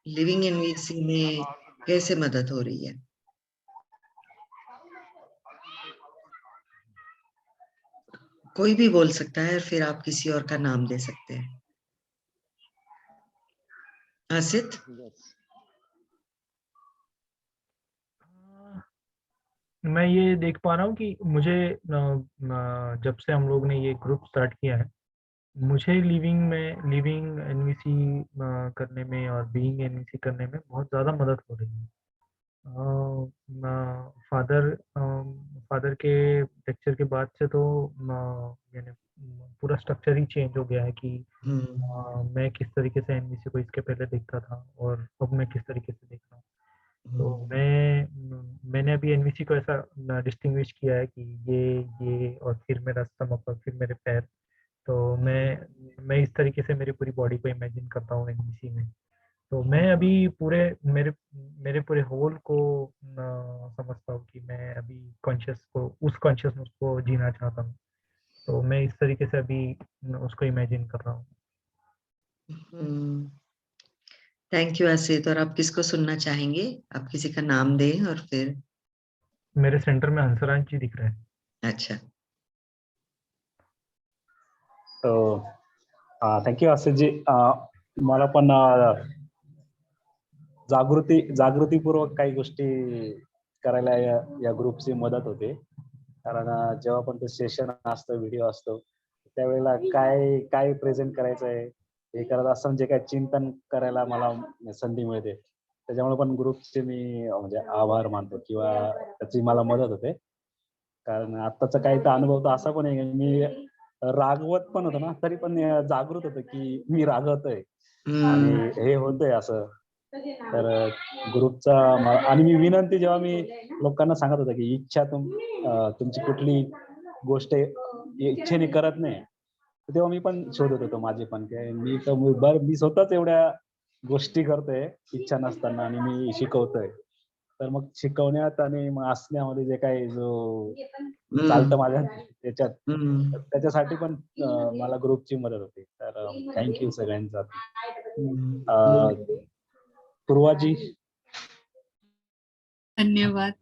लिविंग एनवीसी में कैसे मदद हो रही है। कोई भी बोल सकता है, फिर आप किसी और का नाम दे सकते हैं। आसित? मैं ये देख पा रहा हूँ कि मुझे जब से हम लोग ने ये ग्रुप स्टार्ट किया है, मुझे लिविंग एनवीसी करने में और बीइंग एनवीसी करने में बहुत ज़्यादा मदद हो रही है। फादर फादर के लेक्चर के बाद से तो यानी पूरा स्ट्रक्चर ही चेंज हो गया है कि मैं किस तरीके से एनवीसी को इसके पहले देखता था और अब मैं किस तरीके से देख रहा हूँ। तो मैंने अभी एनवीसी को ऐसा डिस्टिंग्विश किया है कि ये और फिर मेरा स्टमक और फिर मेरे पैर। तो मैं इस तरीके से मेरी पूरी बॉडी को इमेजिन करता हूँ एनवीसी में। तो मैं अभी पूरे मेरे पूरे होल को समझता हूँ कि मैं अभी उस कॉन्शियसनेस को जीना चाहता हूँ। तो मैं इस तरीके से अभी उसको इमेजिन कर रहा हूँ। थैंक यू आसित। और आप किसको सुनना चाहेंगे? आप किसी का नाम दें और फिर। मेरे सेंटर में हंसराज जी दिख रहे हैं। अच्छा, तो थँक्यू आसितजी. मला पण जागृतीपूर्वक काही गोष्टी करायला या ग्रुपची मदत होते. कारण जेव्हा पण ते सेशन असतं, व्हिडिओ असतो, त्यावेळेला काय प्रेझेंट करायचं आहे हे करत असताना जे काय चिंतन करायला मला संधी मिळते. त्याच्यामुळे पण ग्रुपचे मी म्हणजे आभार मानतो किंवा त्याची मला मदत होते. कारण आत्ताचा काही तर अनुभव तर असा पण आहे, मी रागवत पण होतो ना, तरी पण जागृत होतं की मी रागवतोय आणि हे होतंय असं. तर ग्रुपचा आणि मी विनंती जेव्हा मी लोकांना सांगत होतो की इच्छा तुमची कुठली गोष्ट इच्छेने करत नाही, तेव्हा मी पण शोधत होतो माझे पण काय मी स्वतःच एवढ्या गोष्टी करतोय इच्छा नसताना आणि मी शिकवतोय. तर मग शिकवण्यात आणि मग असण्यामध्ये जे काही जो चालतं माझ्या त्याच्यासाठी पण मला ग्रुपची मदत होती. तर थँक्यू सगळ्यांचा. पूर्वाजी. धन्यवाद.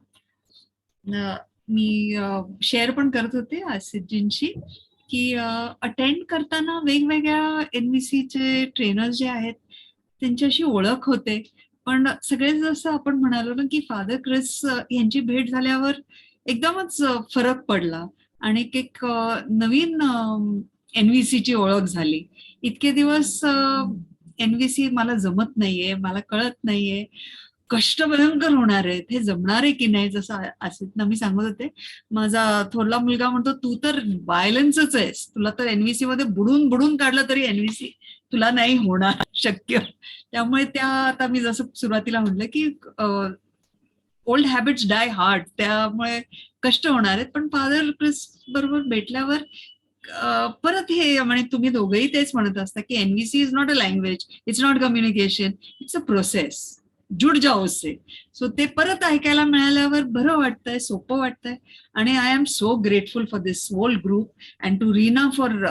मी शेअर पण करत होते आसिफजींशी की अटेंड करताना वेगवेगळ्या एनव्हीसीचे ट्रेनर्स जे आहेत त्यांच्याशी ओळख होते. पण सगळेच जसं आपण म्हणालो ना की फादर क्रिस यांची भेट झाल्यावर एकदमच फरक पडला आणि एक नवीन एनव्हीसीची ओळख झाली. इतके दिवस एनव्हीसी मला जमत नाहीये, मला कळत नाहीये, कष्ट भयंकर होणार आहेत, हे जमणार आहे की नाही. जसं आसिफना मी सांगत होते, माझा थोरला मुलगा म्हणतो तू तर व्हायलन्सच आहेस, तुला तर एनव्हीसी मध्ये बुडून बुडून काढलं तरी एनव्हीसी तुला नाही होणार शक्य. त्यामुळे आता मी जसं सुरुवातीला म्हटलं की ओल्ड हॅबिट्स डाय हार्ड, त्यामुळे कष्ट होणार आहेत. पण फादर क्रिस बरोबर भेटल्यावर परत हे म्हणजे तुम्ही दोघंही तेच म्हणत असता की NVC is not a language, it's not communication, it's a process, जुड जाओ से. सो ते परत ऐकायला मिळाल्यावर बरं वाटतंय, सोपं वाटतंय. आणि I am so grateful for this whole group and to Reena for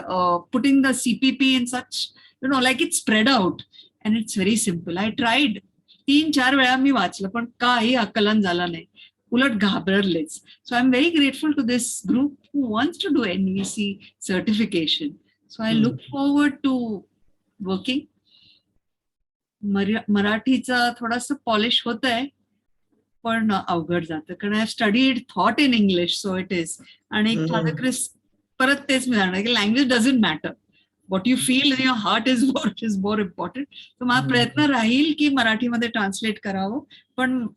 putting the CPP in such like it spread out and it's very simple. I tried 3-4 वेळा मी वाचलं पण काही आकलन झालं नाही, उलट घाबरलेच. So I am very grateful to this group who wants to do NVC certification. So I look forward to working. मराठीचा थोडासा पॉलिश होत आहे पण अवघड जातं कारण I studied thought in English, so it is. आणि फादर क्रिस परत तेच मी सांगणार की language doesn't matter, what you feel in your heart is more important. तर माझा प्रयत्न राहील की मराठीमध्ये ट्रान्सलेट करावं. पण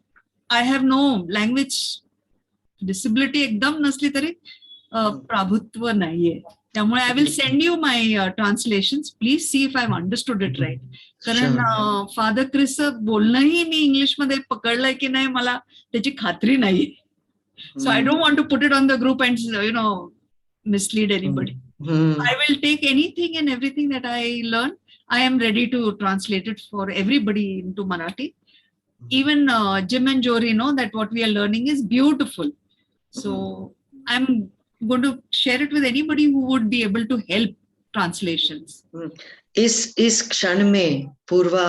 I have no language disability एकदम नसली तरी प्रभुत्व नाहीये. त्यामुळे I will send you my translation, please see if I understood it right. कारण फादर क्रिस बोलणंही मी इंग्लिशमध्ये पकडलंय की नाही मला त्याची खात्री नाही. So I don't want to put it on the group and mislead anybody. I will take anything and everything that I learn. I am ready to translate it for everybody into Marathi. Even Jim and Jory know that what we are learning is beautiful. So I'm going to share it with anybody who would be able to help translations. इस क्षण में पूर्वा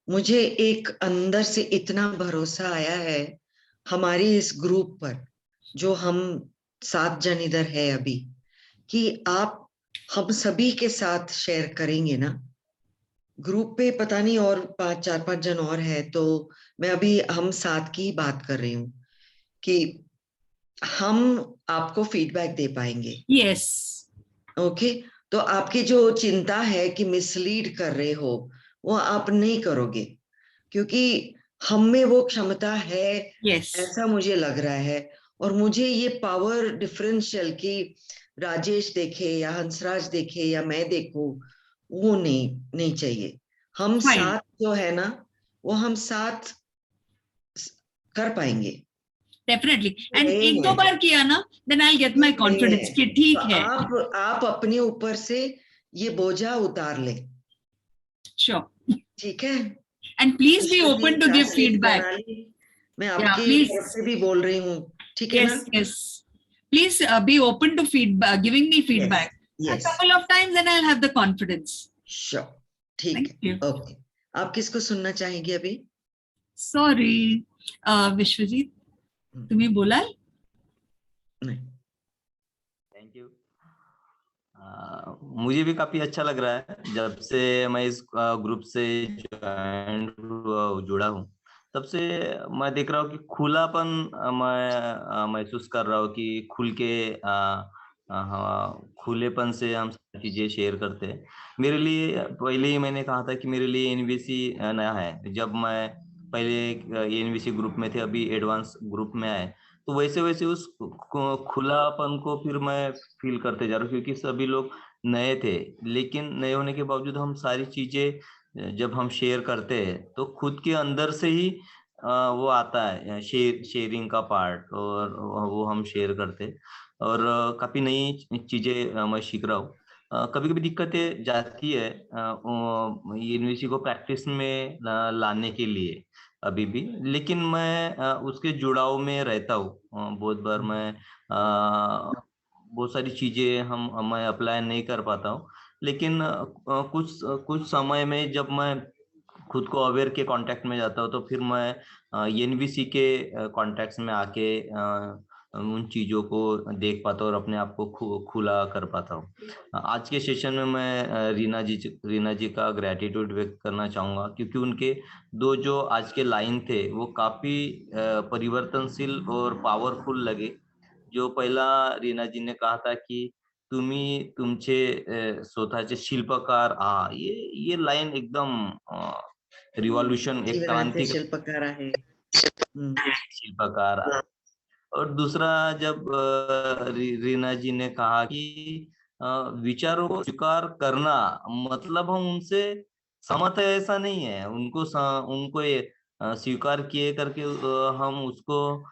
मुझे एक अंदर से इतना भरोसा आया है हमारी इस ग्रुप पर, जो हम 7 जन इधर है अभी, कि आप हम सभी के साथ शेयर करेंगे ना. ग्रुप पे पता नहीं और 4-5 जन और है, तो मैं अभी हम 7 की बात कर रही हूँ कि हम आपको फीडबैक दे पाएंगे. Yes. ओके. तो आपकी जो चिंता है कि मिसलीड कर रहे हो, वो आप नहीं करोगे, क्योंकि हम में वो क्षमता है. Yes. ऐसा मुझे लग रहा है. और मुझे ये पावर डिफरेंशियल कि राजेश देखे या हंसराज देखे या मैं देखूं, वो नहीं चाहिए. हम 7 जो है ना, वो हम 7 कर पाएंगे. डेफिनेटली. एंड 1-2 बार किया ना, then I get my confidence कि ठीक है. आप अपने ऊपर से ये बोझा उतार ले. श्योर. ठीक है. And please be open to give feedback. मैं आपकी तरफ से भी बोल रही हूँ. ठीक है ना. Yes. Please be open to feedback, giving me feedback. Yes. A couple of times, then I'll have the confidence. Sure. ठीक है. Okay. आप किसको सुनना चाहेंगे अभी? Sorry, विश्वजीत, तुम्ही बोलाल? नहीं. Thank you. मुझे भी काफी अच्छा लग रहा है जब से मैं इस ग्रुप से जुड़ा हूँ. तब से मैं देख रहा हूँ कि खुलापन मैं महसूस कर रहा हूँ कि खुल के हाँ, खुलेपन से हम सारी चीजें शेयर करते हैं। मेरे लिए पहले ही मैंने कहा था कि मेरे लिए एनवीसी नया है। जब मैं पहले एनवीसी ग्रुप में थे, अभी एडवांस ग्रुप में आए, तो वैसे वैसे उस खुलापन को फिर मैं फील करते जा रहा हूँ, क्योंकि सभी लोग नए थे। लेकिन नए होने के बावजूद हम सारी चीजें जब हम शेयर करते हैं तो खुद के अंदर से ही वो आता है, शेयरिंग का पार्ट, और वो हम शेयर करते हैं। और काफी नई चीजें मैं सीख रहा हूँ। कभी कभी दिक्कतें जाती है यूनिवर्सिटी को प्रैक्टिस में लाने के लिए अभी भी, लेकिन मैं उसके जुड़ाव में रहता हूँ। बहुत बार मैं बहुत सारी चीजें मैं अप्लाई नहीं कर पाता हूँ, लेकिन कुछ कुछ समय में जब मैं खुद को अवेयर के कांटेक्ट में जाता हूँ तो फिर मैं एनवीसी के कांटेक्ट में आके उन चीजों को देख पाता हूँ और अपने आप को खुला कर पाता हूँ। आज के सेशन में मैं रीना जी का ग्रेटिट्यूड व्यक्त करना चाहूंगा, क्योंकि उनके दो जो आज के लाइन थे वो काफी परिवर्तनशील और पावरफुल लगे। जो पहला रीना जी ने कहा था कि तुम्ही तुमचे स्वतःचे शिल्पकार, ये लाइन एकदम रिवॉल्यूशन, एक जीवनाचे क्रांति शिल्पकार आहे. शिल्पकार। और दूसरा जब रीना जी ने कहा कि विचारों को स्वीकार करना मतलब हम उनसे सहमत है ऐसा नहीं है, उनको ये स्वीकार किए करके हम उसको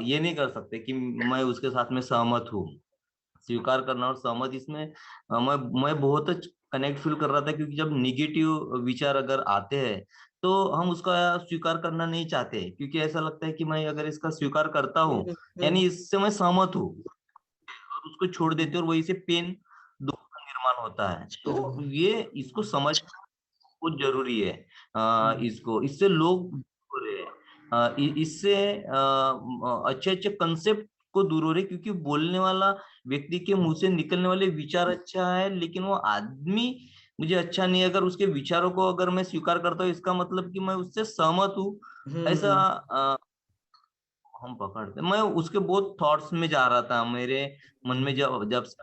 ये नहीं कर सकते कि मैं उसके साथ में सहमत हूँ। स्वीकार करना और सहमत, इसमें मैं बहुत कनेक्ट फील कर रहा था, क्योंकि जब निगेटिव विचार अगर आते हैं तो हम उसका स्वीकार करना नहीं चाहते, क्योंकि ऐसा लगता है कि मैं अगर इसका स्वीकार करता हूँ यानी इससे मैं सहमत हूँ, और उसको छोड़ देते और वही से पेन, दुख का निर्माण होता है। तो ये इसको समझना बहुत जरूरी है। इसको इससे लोग दूर हो रहे हैं, इससे अच्छे अच्छे कंसेप्ट को दूर हो रहे, क्योंकि बोलने वाला व्यक्ति के मुंह से निकलने वाले विचार अच्छा है, लेकिन वो आदमी मुझे अच्छा नहीं है। अगर उसके विचारों को अगर मैं स्वीकार करता हूँ, इसका मतलब कि मैं उससे सहमत हूँ, ऐसा हम पकड़ते। मैं उसके बहुत थॉट्स में जा रहा था, मेरे मन में जब जब से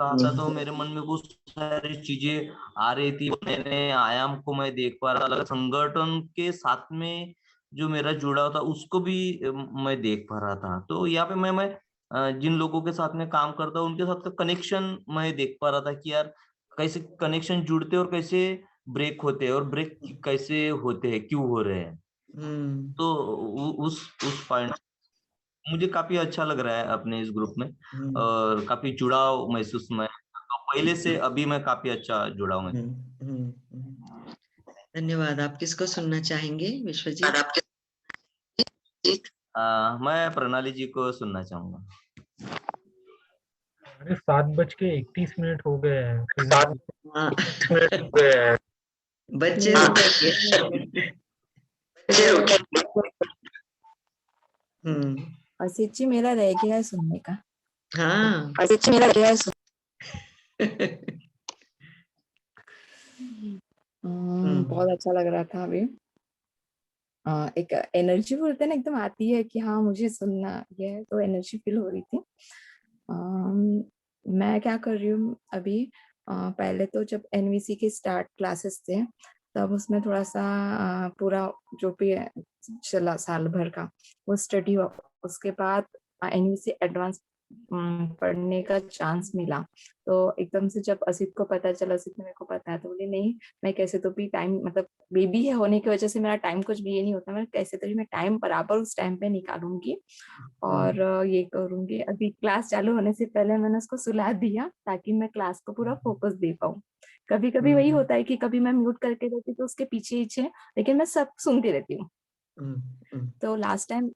कहा था तो मेरे मन में बहुत सारी चीजें आ रही थी, नए आयाम को मैं देख पा रहा था। संगठन के साथ में जो मेरा जुड़ाव था उसको भी मैं देख पा रहा था। तो यहाँ पे मैं जिन लोगों के साथ में काम करता हूँ उनके साथ का कनेक्शन मैं देख पा रहा था कि यार कैसे कनेक्शन जुड़ते और कैसे ब्रेक होते हैं, और ब्रेक कैसे होते हैं, क्यों हो रहे हैं। तो उस पॉइंट मुझे काफी अच्छा लग रहा है अपने इस ग्रुप में, और काफी जुड़ाव महसूस मैं तो पहले से अभी मैं काफी अच्छा जुड़ाव में। धन्यवाद। आप किसको सुनना चाहेंगे विश्वजीत? मैं प्रणाली जी को सुनना चाहूंगा। अरे 7:31 हो गए हैं। बच्चे असित जी मेरा रह गया है सुनने का। हाँ असित जी मेरा रह गया है बहुत अच्छा लग रहा था अभी। एक एनर्जी बोलते हैं ना, एकदम आती है कि हाँ मुझे सुनना ये, तो एनर्जी फील हो रही थी। मैं क्या कर रही हूँ अभी, पहले तो जब एनवीसी के स्टार्ट क्लासेस थे तब उसमें थोड़ा सा पूरा जो भी चला साल भर का वो स्टडी हुआ। उसके बाद एनवीसी एडवांस पढ़ने का चांस मिला, तो एकदम से जब असित को पता चला, असित ने मेरे को पता है, तो बोले नहीं मैं कैसे तो भी टाइम, मतलब बेबी है होने की वजह से मेरा टाइम कुछ भी ये नहीं होता, मैं कैसे तो भी मैं टाइम बराबर उस टाइम पे निकालूंगी और ये करूंगी। अभी क्लास चालू होने से पहले मैंने उसको सुला दिया ताकि मैं क्लास को पूरा फोकस दे पाऊँ। कभी कभी वही होता है कि कभी मैं म्यूट करके रहती तो उसके पीछे पीछे, लेकिन मैं सब सुनती रहती हूँ। तो लास्ट टाइम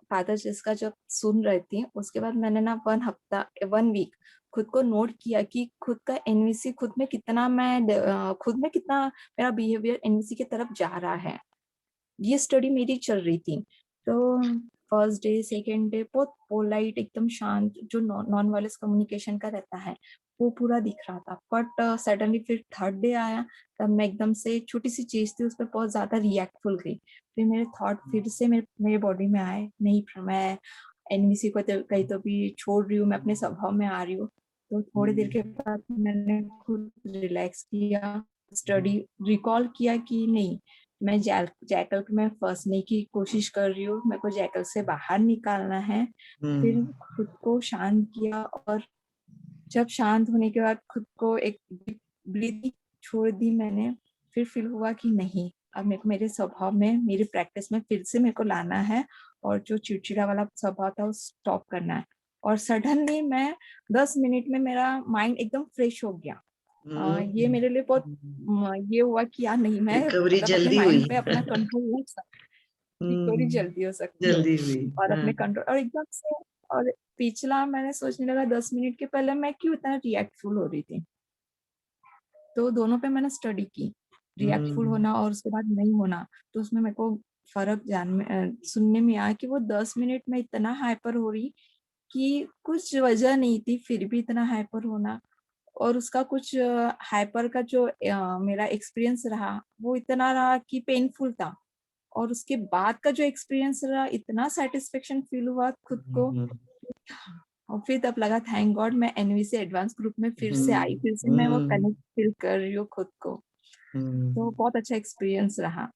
फादर जिसका जब सुन रही थी उसके बाद मैंने ना 1 वीक खुद को नोट किया कि खुद का एनवीसी खुद में कितना मेरा बिहेवियर एनवीसी की तरफ जा रहा है। ये स्टडी मेरी चल रही थी। तो फर्स्ट डे सेकेंड डे बहुत पोलाइट एकदम शांत जो नॉन वायलेंस कम्युनिकेशन का रहता है वो पूरा दिख रहा था। बट सडनली फिर थर्ड डे आया, तब मैं एकदम से छोटी सी चीज थी उस पर बहुत ज्यादा रिएक्टफुल गई। फिर मेरे थॉट फिर से मेरे बॉडी में आए, नहीं मैं एनवीसी को तो कहीं तो भी छोड़ रही हूँ, मैं अपने स्वभाव में आ रही हूँ। तो थोड़ी देर के बाद मैंने खुद रिलैक्स किया, स्टडी रिकॉल किया कि नहीं मैं जैकल में फंसने की कोशिश कर रही हूँ, मेरे को जैकल से बाहर निकालना है। फिर खुद को शांत किया और जब शांत होने के बाद खुद को एक ब्रीथिंग छोड़ दी मैंने। फिर फील हुआ कि नहीं अब मेरे को मेरे स्वभाव में मेरी प्रैक्टिस में फिर से मेरे को लाना है और जो चिड़चिड़ा वाला स्वभाव था वो स्टॉप करना है। और सडनली मैं 10 मिनट में मेरा माइंड एकदम फ्रेश हो गया। ये मेरे लिए बहुत ये हुआ कि यार नहीं मैं रिकवरी मतलब अपने जल्दी माइंड हुई। पे अपना कंट्रोल रख सकती, रिकवरी जल्दी हो सकती है जल्दी हुई। और अपने कंट्रोल और एकदम से। और पिछला मैंने सोचने लगा 10 मिनट के पहले मैं क्यों इतना रिएक्टफुल हो रही थी, तो दोनों पे मैंने स्टडी की, रिएक्टफुल होना और उसके बाद नहीं होना। तो उसमें मेरे को फर्क सुनने में आया कि वो 10 मिनट में इतना हाइपर हो रही कि कुछ वजह नहीं थी, फिर भी इतना हाइपर होना। और उसका कुछ हाइपर का जो मेरा एक्सपीरियंस रहा वो इतना रहा कि पेनफुल था। और उसके बाद का जो एक्सपीरियंस रहा इतना सेटिस्फेक्शन फील हुआ खुद को। और फिर तब लगा थैंक गॉड मैं एनवीसी एडवांस ग्रुप में फिर से आई, फिर से मैं वो कनेक्ट फील कर रही हूँ खुद को। तो बहुत अच्छा एक्सपीरियंस रहा।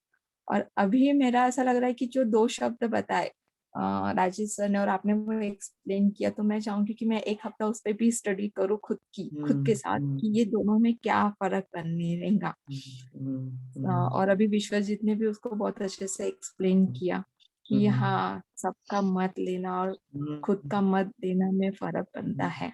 और अभी मेरा ऐसा लग रहा है कि जो 2 शब्द बताए राजेश सर ने और आपने वो एक्सप्लेन किया, तो मैं चाहूंगी कि मैं एक हफ्ता उस पर भी स्टडी करूँ खुद के साथ कि ये दोनों में क्या फर्क बनने रहेगा। और अभी विश्वजीत ने भी उसको बहुत अच्छे से एक्सप्लेन किया कि हाँ सबका मत लेना और खुद का मत देना में फर्क बनता है।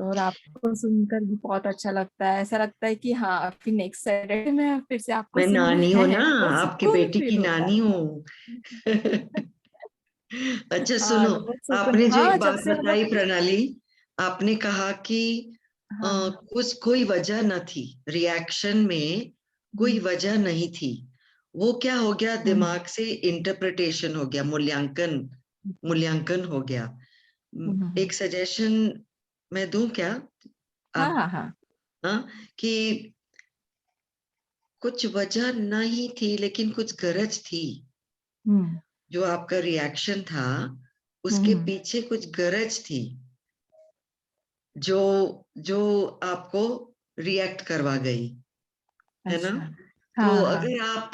और आपको सुनकर भी बहुत अच्छा लगता है, ऐसा लगता है कि हाँ फिर नेक्स्ट सैटरडे में फिर से आपको मैं सुनना नानी हूँ ना, है, आपके सुकून बेटी फील की होता नानी है। हूँ। अच्छा हाँ सुनो, तो बहुत सुकून, आपने जो हाँ एक जब बात से बताई मतलब प्रणाली, आपने कहा कि हाँ कुछ कोई वजह न थी, रिएक्शन में कोई वजह नहीं थी। वो क्या हो गया, दिमाग से इंटरप्रिटेशन हो गया, मूल्यांकन हो गया। एक सजेशन मैं दूं क्या हाँ आप? हाँ हाँ हाँ, कि कुछ वजह नहीं थी लेकिन कुछ गरज थी। जो आपका रिएक्शन था उसके पीछे कुछ गरज थी जो जो आपको रिएक्ट करवा गई, है ना? अच्छा तो हाँ हाँ अगर आप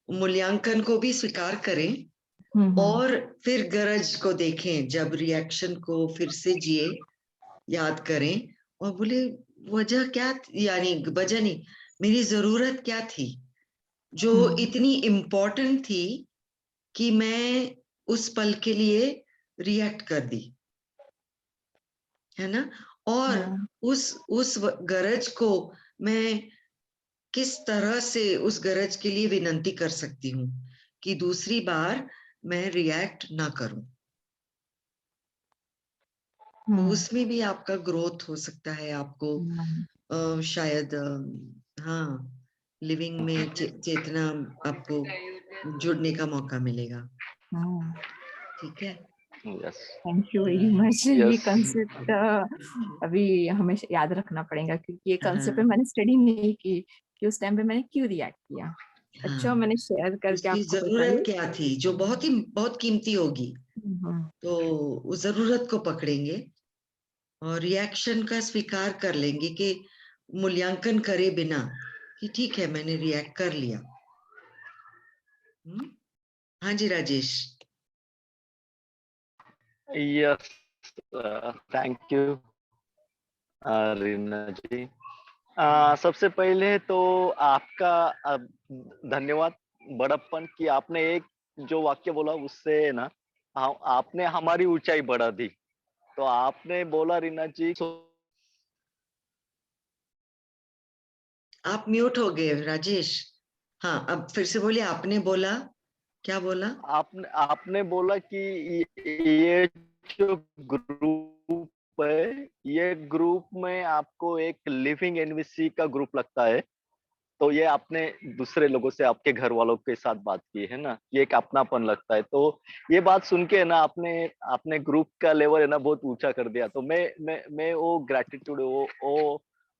मूल्यांकन को भी स्वीकार करें हम्म और फिर गरज को देखें, जब रिएक्शन को फिर से जिए, याद करें और बोले वजह क्या यानी वजह नहीं, मेरी जरूरत क्या थी जो इतनी इम्पोर्टेंट थी कि मैं उस पल के लिए रिएक्ट कर दी, है ना? और उस गरज को मैं किस तरह से उस गरज के लिए विनंती कर सकती हूँ कि दूसरी बार मैं रिएक्ट ना करूं। तो उसमें भी आपका ग्रोथ हो सकता है, आपको शायद हाँ लिविंग में चेतना आपको जुड़ने का मौका मिलेगा। ठीक है, yes thank you very much. ये यस कंसेप्ट अभी हमें याद रखना पड़ेगा क्योंकि ये कंसेप्ट पे हाँ, मैंने स्टडी नहीं की कि उस टाइम पे मैंने क्यों रिएक्ट किया। अच्छा मैंने शेयर करके उसकी आपको जरूरत बताई। क्या थी जो बहुत कीमती होगी, तो उस जरूरत को पकड़ेंगे और रिएक्शन का स्वीकार कर लेंगे कि मूल्यांकन करे बिना कि ठीक है मैंने रिएक्ट कर लिया। हाँ जी Rajesh. Yes thank you Reena ji. सबसे पहले तो आपका धन्यवाद बड़प्पन कि आपने एक जो वाक्य बोला उससे ना आपने हमारी ऊंचाई बढ़ा दी। तो आपने बोला रीना जी आप म्यूट हो गए राजेश। हाँ अब फिर से बोलिए, आपने बोला, क्या बोला? आपने बोला कि ये जो ग्रुप है, ये ग्रुप में आपको एक लिविंग एनवीसी का ग्रुप लगता है तो ये आपने दूसरे लोगों से आपके घर वालों के साथ बात की है ना, ये एक अपनापन लगता है। तो ये बात सुन के ना आपने ग्रुप का लेवल है ना बहुत ऊंचा कर दिया। तो मैं वो ग्रेटिट्यूड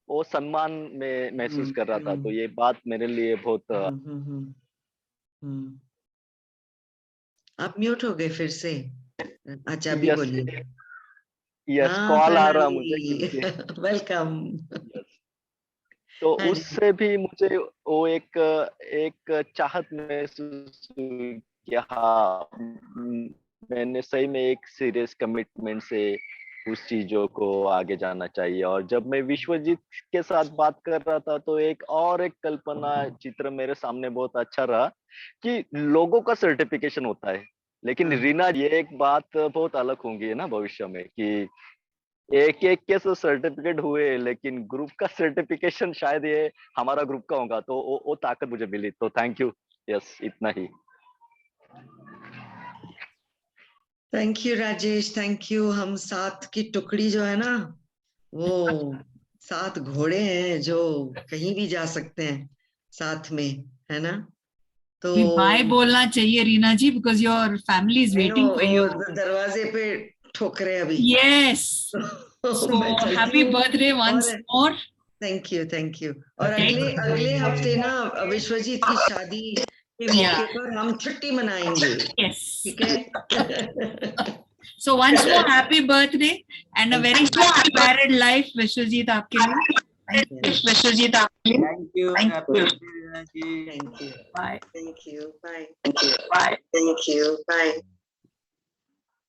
वो सम्मान में महसूस कर रहा था। तो ये बात मेरे लिए बहुत आप म्यूट हो गए फिर से। अच्छा अभी यस बोलिए। यस कॉल आ रहा मुझे क्योंकि वेलकम। तो हाँ जी। उससे भी मुझे वो एक चाहत महसूस हुई कि हाँ मैंने सही में एक सीरियस कमिटमेंट से उस चीजों को आगे जाना चाहिए। और जब मैं विश्वजीत के साथ बात कर रहा था तो एक कल्पना चित्र मेरे सामने बहुत अच्छा रहा कि लोगों का सर्टिफिकेशन होता है, लेकिन रीना ये एक बात बहुत अलग होंगी है ना भविष्य में कि एक के सर्टिफिकेट हुए, लेकिन ग्रुप का सर्टिफिकेशन शायद ये हमारा ग्रुप का होगा। तो वो ताकत मुझे मिली। तो थैंक यू। यस इतना ही। Thank you Rajesh, thank you. हम 7 की टुकड़ी जो है ना, वो 7 घोड़े हैं जो कहीं भी जा सकते हैं साथ में, है ना। तो बाय बोलना चाहिए Reena ji, because your family is waiting for you. दरवाजे पे ठोकरे अभी। Yes, so happy birthday once more. Thank you. और अगले हफ्ते ना विश्वजीत की शादी के मौके पर हम छुट्टी मनाएंगे। ठीक है। So once more happy birthday and a very happy married life, Vishwajit, आपके लिए। Vishwajit, आपके लिए। Thank you. Happy birthday, Rina ji. Thank you. Bye. Thank you. Bye. Thank you. Bye. Thank you. Bye.